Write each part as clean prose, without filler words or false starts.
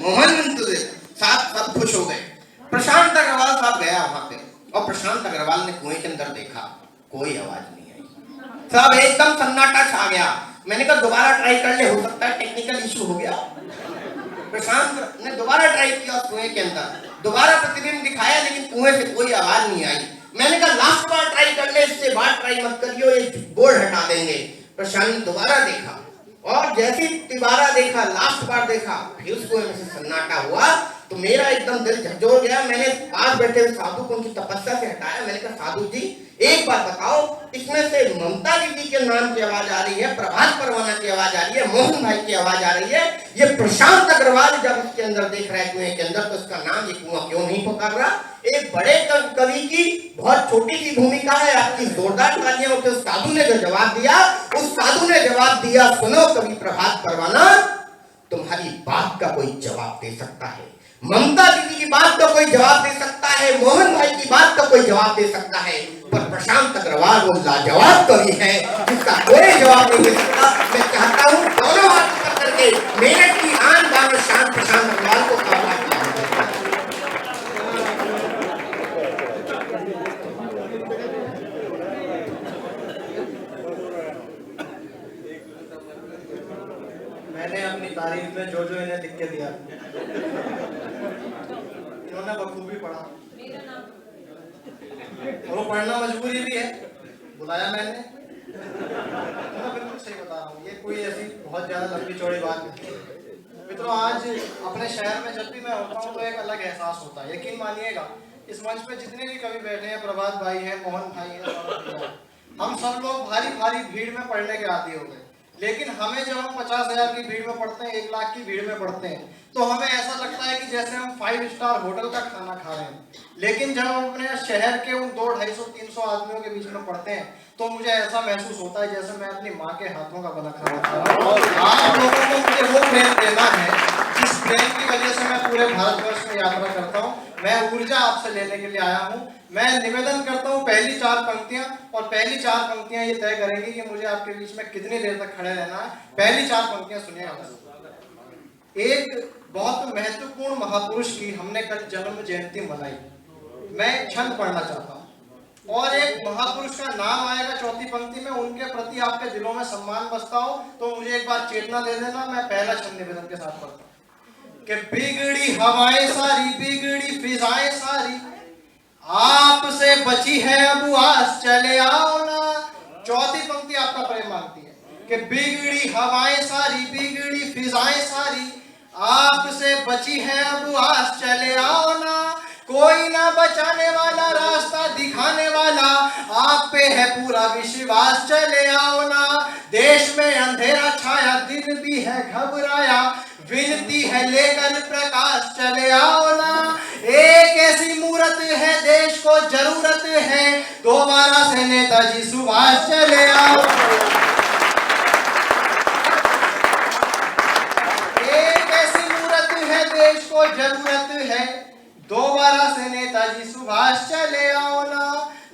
मोहन तुझे साहब सब खुश हो गए। प्रशांत अग्रवाल साहब गया वहां पे और प्रशांत अग्रवाल ने कुएं के अंदर देखा, कोई आवाज नहीं आई साहब, एकदम सन्नाटा छा गया। मैंने कहा दोबारा ट्राई कर ले, हो सकता है टेक्निकल इशू हो गया। प्रशांत ने दोबारा ट्राई किया, कुएं के अंदर दोबारा प्रतिबिंब दिखाया, लेकिन कुएं से कोई आवाज नहीं आई। मैंने कहा लास्ट बार ट्राई कर ले, इससे बार ट्राई मत करियो, ये बोर्ड हटा देंगे। प्रशांत ने दोबारा देखा और जैसे दोबारा देखा, लास्ट बार देखा, फिर उसको में से सन्नाटा हुआ तो मेरा एकदम दिल झकझोर गया। मैंने पास बैठे हुए साधु को उनकी तपस्या से हटाया। मैंने कहा साधु जी एक बात बताओ, इसमें से ममता दीदी के नाम की आवाज आ रही है, प्रभात परवाना की आवाज आ रही है, मोहन भाई की आवाज आ रही है, ये प्रशांत अग्रवाल जब उसके अंदर देख रहा है कुएं के अंदर, तो उसका नाम ये कुआं क्यों नहीं पुकार रहा? एक बड़े कवि की बहुत छोटी सी भूमिका है, आपकी जोरदार तालियां हो। उस साधु ने जो जवाब दिया, उस साधु ने जवाब दिया, सुनो कवि प्रभात परवाना, तुम्हारी बात का कोई जवाब दे सकता है, ममता दीदी की बात का कोई जवाब दे सकता है, मोहन भाई की बात का कोई जवाब दे सकता है, पर प्रशांत अग्रवाल वो लाजवाब कवि है जिसका कोई जवाब नहीं दे सकता। मैं चाहता हूं दोनों हाथ पकड़ करके मेरठ की आन बान और शान प्रशांत अग्रवाल को काबू किया। मैंने अपनी तारीफ में जो जो इन्हें लिख के दिया, इन्होंने बखूबी पढ़ा और वो पढ़ना मजबूरी भी है, बुलाया मैंने। मैं बिल्कुल सही बता रहा हूँ, ये कोई ऐसी बहुत ज्यादा लंबी चौड़ी बात नहीं। मित्रों, आज अपने शहर में जब भी मैं होता हूँ तो एक अलग एहसास होता है। यकीन मानिएगा, इस मंच पे जितने भी कवि बैठे हैं, प्रभात भाई हैं, मोहन भाई हैं, हम सब लोग भारी भारी भीड़ में पढ़ने के आदी हो गए। लेकिन हमें जब हम 50,000 की भीड़ में पढ़ते हैं, 1 लाख की भीड़ में पढ़ते हैं, तो हमें ऐसा लगता है कि जैसे हम 5 स्टार होटल का खाना खा रहे हैं। लेकिन जब हम अपने शहर के उन 200-250-300 आदमियों के बीच में पढ़ते हैं, तो मुझे ऐसा महसूस होता है जैसे मैं अपनी माँ के हाथों का बना खाना खा रहा हूँ। आप लोगों को मुझे वो प्रेम देना है जिस प्रेम की वजह से मैं पूरे भारतवर्ष में यात्रा करता हूँ। मैं ऊर्जा आपसे लेने के लिए आया हूँ। मैं निवेदन करता हूँ, पहली 4 पंक्तियां, और पहली 4 पंक्तियां ये तय करेंगी कि मुझे आपके बीच में कितनी देर तक खड़े रहना है। पहली 4 पंक्तियां सुनिए आप। एक बहुत महत्वपूर्ण महापुरुष की हमने कल जन्म जयंती मनाई। मैं छंद पढ़ना चाहता हूँ और एक महापुरुष का नाम आएगा चौथी पंक्ति में, उनके प्रति आपके दिलों में सम्मान बसता हो तो मुझे एक बार चेतना दे देना। मैं पहला छंद निवेदन के साथ पढ़ता हूँ कि बिगड़ी हवाएं सारी, बिगड़ी फिजाएं सारी, आपसे बची है अब आस, चले आओ ना। चौथी पंक्ति आपका प्रेम मांगती है कि बिगड़ी हवाएं सारी, बिगड़ी फिजाएं सारी, आपसे बची है अब आस, चले आओ ना। कोई ना बचाने वाला, रास्ता दिखाने वाला, आप पे है पूरा विश्वास, चले आओ ना। देश में अंधेरा छाया, दिन भी है घबराया, विनती है लेकर प्रकाश, चले आओ ना। एक ऐसी मूरत है, देश को जरूरत है, दोबारा से नेताजी सुभाष, चले आओ। एक ऐसी मूरत है, देश को जरूरत है, दोबारा से नेताजी सुभाष, चले आओ ना।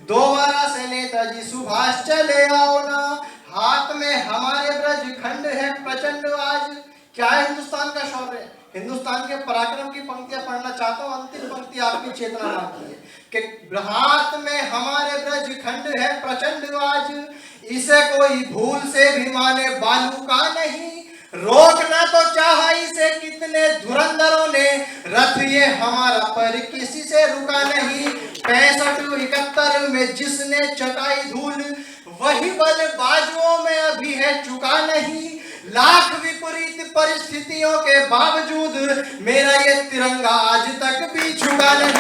दोबारा से नेताजी सुभाष, चले आओ ना। हाथ में हमारे ब्रज खंड है प्रचंड आज। क्या है हिंदुस्तान का शौर्य, हिंदुस्तान के पराक्रम की पंक्तियां पढ़ना चाहता हूं। अंतिम पंक्ति आपकी चेतना मांगती है कि हाथ में हमारे ब्रज खंड है प्रचंड आज, इसे कोई भूल से भी माने बालू का नहीं, रोकना तो चाहा इसे कितने धुरंधरों ने, रथ ये हमारा पर किसी से रुका नहीं। 65-71 में जिसने चटाई धूल, वही बल बाजुओं में अभी है चुका नहीं। लाख विपरीत परिस्थितियों के बावजूद मेरा ये तिरंगा आज तक भी झुका नहीं।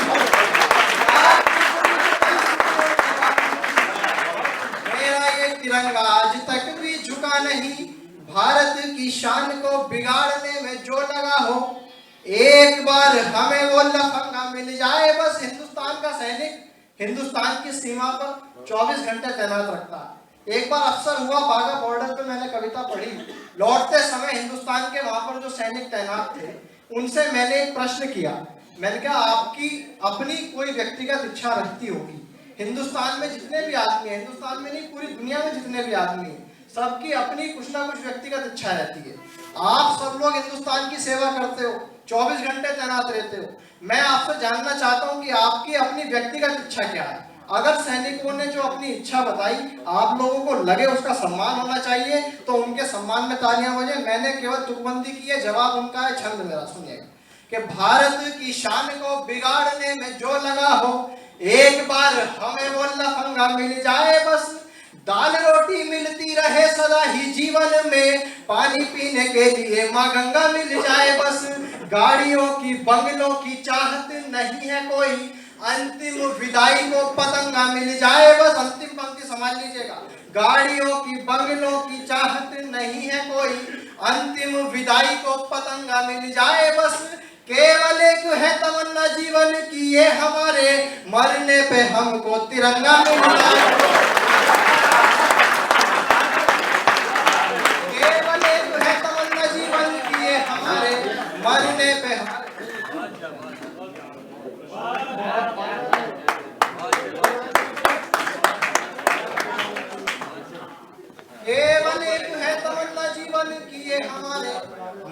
मेरा ये तिरंगा आज तक भी झुका नहीं। भारत की शान को बिगाड़ने में जो लगा हो, एक बार हमें वो लफंगा मिल जाए। बस हिंदुस्तान का सैनिक हिंदुस्तान की सीमा पर 24 घंटे तैनात रखता है। एक बार अफसर हुआ बाघा बॉर्डर पे, मैंने कविता पढ़ी, लौटते समय हिंदुस्तान के वहां पर जो सैनिक तैनात थे उनसे मैंने एक प्रश्न किया। मैंने कहा आपकी अपनी कोई व्यक्तिगत इच्छा रहती होगी, हिंदुस्तान में जितने भी आदमी हैं, हिंदुस्तान में नहीं पूरी दुनिया में जितने भी आदमी हैं, सबकी अपनी कुछ ना कुछ व्यक्तिगत इच्छा रहती है। आप सब लोग हिंदुस्तान की सेवा करते हो, 24 घंटे तैनात रहते हो। मैं आपसे जानना चाहता हूं कि आपकी अपनी व्यक्तिगत इच्छा क्या है। अगर सैनिकों ने जो अपनी इच्छा बताई आप लोगों को लगे उसका सम्मान होना चाहिए तो उनके सम्मान में तालियां बजे। मैंने केवल तुकबंदी की है, जवाब उनका है। छंद मेरा सुनिएगा कि भारत की शान को बिगाड़ने में जो लगा हो, एक बार हमें वो लफंगा मिल जाए बस। दाल रोटी मिलती रहे सदा ही जीवन में, पानी पीने के लिए माँ गंगा मिल जाए बस। गाड़ियों की बंगलों की चाहत नहीं है कोई, अंतिम विदाई को पतंगा मिल जाए बस। अंतिम पंक्ति समझ लीजिएगा। गाड़ियों की बंगलों की चाहत नहीं है कोई, अंतिम विदाई को पतंगा मिल जाए बस। केवल एक है तमन्ना जीवन की ये हमारे, मरने पे हमको तिरंगा मिल जाए। केवल एक है तमन्ना जीवन की ये हमारे, मरने पे केवल एक है तमन्ना जीवन की ये हमारे,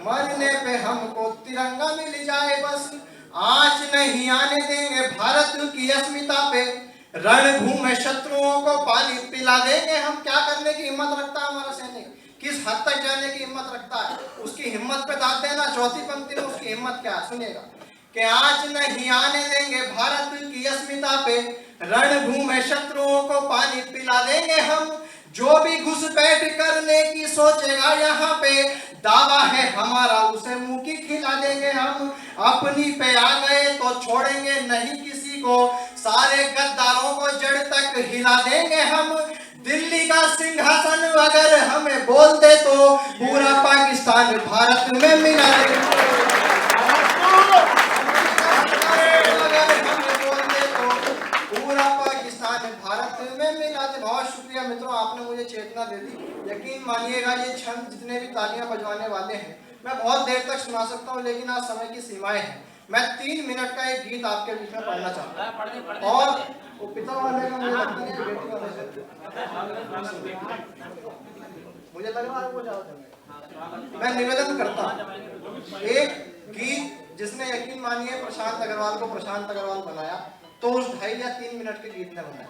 मरने पे हमको तिरंगा मिल जाए बस। आँच नहीं आने देंगे भारत की अस्मिता पे, रणभूमि में शत्रुओं को पानी पिला देंगे हम। क्या करने की हिम्मत रखता है हमारा सैनिक, किस हद तक जाने की हिम्मत रखता है, उसकी हिम्मत पे दाद देना। चौथी पंक्ति में उसकी हिम्मत क्या है सुनिएगा कि आँच नहीं आने देंगे भारत की अस्मिता पे, रणभूमि में शत्रुओं को पानी पिला देंगे हम। जो भी घुसपैठ करने की सोचेगा यहाँ पे, दावा है हमारा उसे मुंह की खिला देंगे हम। अपनी पे आ गए तो छोड़ेंगे नहीं किसी को, सारे गद्दारों को जड़ तक हिला देंगे हम। दिल्ली का सिंहासन अगर हमें बोल दे तो पूरा पाकिस्तान भारत में मिला देंगे। पूरा पाकिस्तान भारत में मिला दे। बहुत शुक्रिया मित्रों, आपने मुझे चेतना दे दी। यकीन मानिएगा ये छंद जितने भी तालियां बजवाने वाले हैं मैं बहुत देर तक सुना सकता हूं, लेकिन आज समय की सीमाएं हैं। मैं 3 मिनट का एक गीत आपके बीच में पढ़ना चाहता हूं। और वो पिता वाले का मुझे लगता है कि बेटी वाले मुझे लग रहा है वो ज्यादा। मैं निवेदन करता हूं एक गीत जिसने यकीन मानिए प्रशांत अग्रवाल को प्रशांत अग्रवाल बनाया, तो उस 2.5 या 3 मिनट के गीत ने बनाया।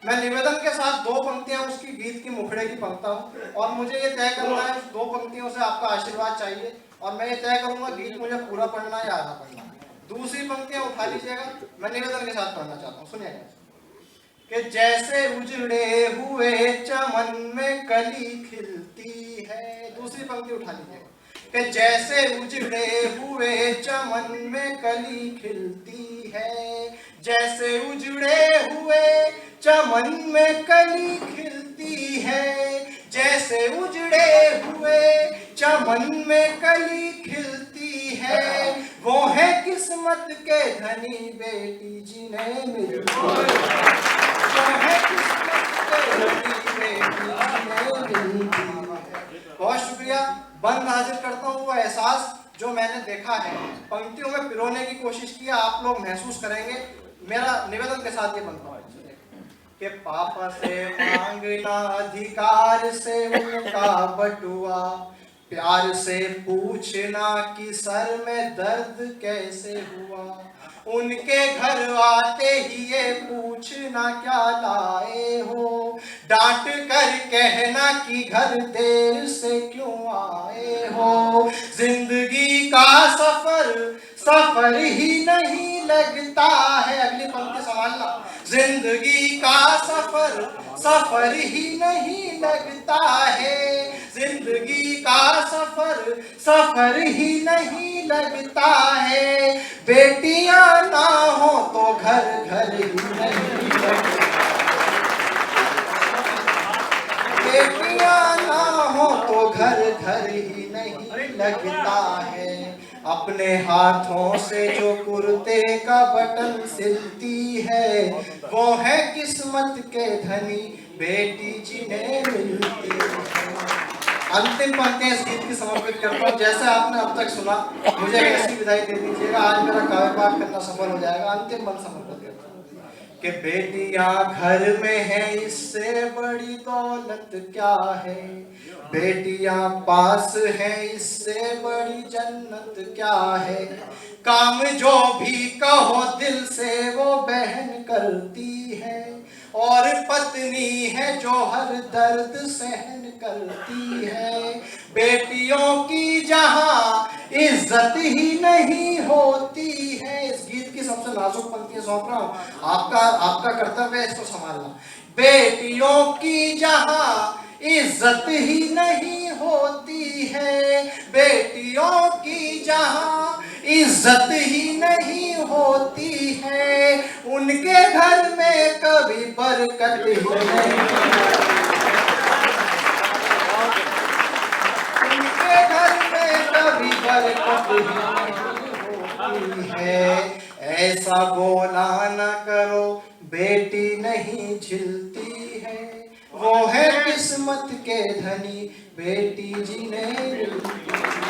मैं निवेदन के साथ 2 पंक्तियां उसकी गीत की मुखड़े की पढ़ता हूं और मुझे ये तय करना है 2 पंक्तियों से आपका आशीर्वाद चाहिए और मैं ये तय करूंगा गीत मुझे पूरा पढ़ना या आधा पढ़ना। दूसरी पंक्तियां उठा लीजिएगा, मैं निवेदन के साथ पढ़ना चाहता हूँ। सुनिएगा कि जैसे उजड़े हुए चमन में कली खिलती है। दूसरी पंक्ति उठा लीजिएगा कि जैसे उजड़े हुए चमन में कली खिलती है, जैसे उजड़े हुए चमन में कली खिलती है, जैसे उजड़े हुए चमन में कली खिलती है, वो है किस्मत के धनी बेटी जिन्हें मिलती है, वो है किस्मत के धनी बेटी जिन्हें मिलती है। बहुत शुक्रिया। बंद हाजिर करता हूँ वो एहसास जो मैंने देखा है, पंक्तियों में पिरोने की कोशिश की, आप लोग महसूस करेंगे। मेरा निवेदन के साथ ये बनता है कि पापा से मांगना अधिकार से उनका बटुआ, प्यार से पूछना कि सर में दर्द कैसे हुआ, उनके घर आते ही ये पूछना क्या लाए हो, डांट कर कहना कि घर देर से क्यों आए हो। जिंदगी का सफर ही नहीं लगता है। अगली पंक्ति संभालना। जिंदगी का सफर ही नहीं लगता है, जिंदगी का सफर ही नहीं लगता है, बेटियां ना हो तो घर ही नहीं लगता, बेटियां ना हो तो घर ही नहीं लगता है। अपने हाथों से जो कुर्ते का बटन सिलती है, वो है किस्मत के धनी बेटी जिन्हें मिलती है। अंतिम पंक्तियां इस गीत की समर्पित करता हूँ। जैसे आपने अब तक सुना, मुझे ऐसी विदाई दे दीजिएगा। आज मेरा काव्य पाठ करना सफल हो जाएगा। अंतिम मन समर्पित करता हूँ कि बेटियां घर में है इससे बड़ी दौलत क्या है, बेटियां पास है इससे बड़ी जन्नत क्या है, काम जो भी कहो दिल से वो बहन करती है, और पत्नी है जो हर दर्द सहन करती है, बेटियों की जहां इज्जत ही नहीं होती है। इस गीत की सबसे नाजुक पंक्ति सौंप रहा हूं, आपका कर्तव्य है इसको संभालना। बेटियों की जहां इज्जत ही नहीं होती है, बेटियों की जहां इज्जत ही नहीं होती है, उनके घर में कभी बरकत ही नहीं, उनके घर में कभी बरकत ही नहीं होती है। ऐसा बोला न करो बेटी नहीं झिलती है, वो है किस्मत के धनी बेटी जिन्हें मिलती है।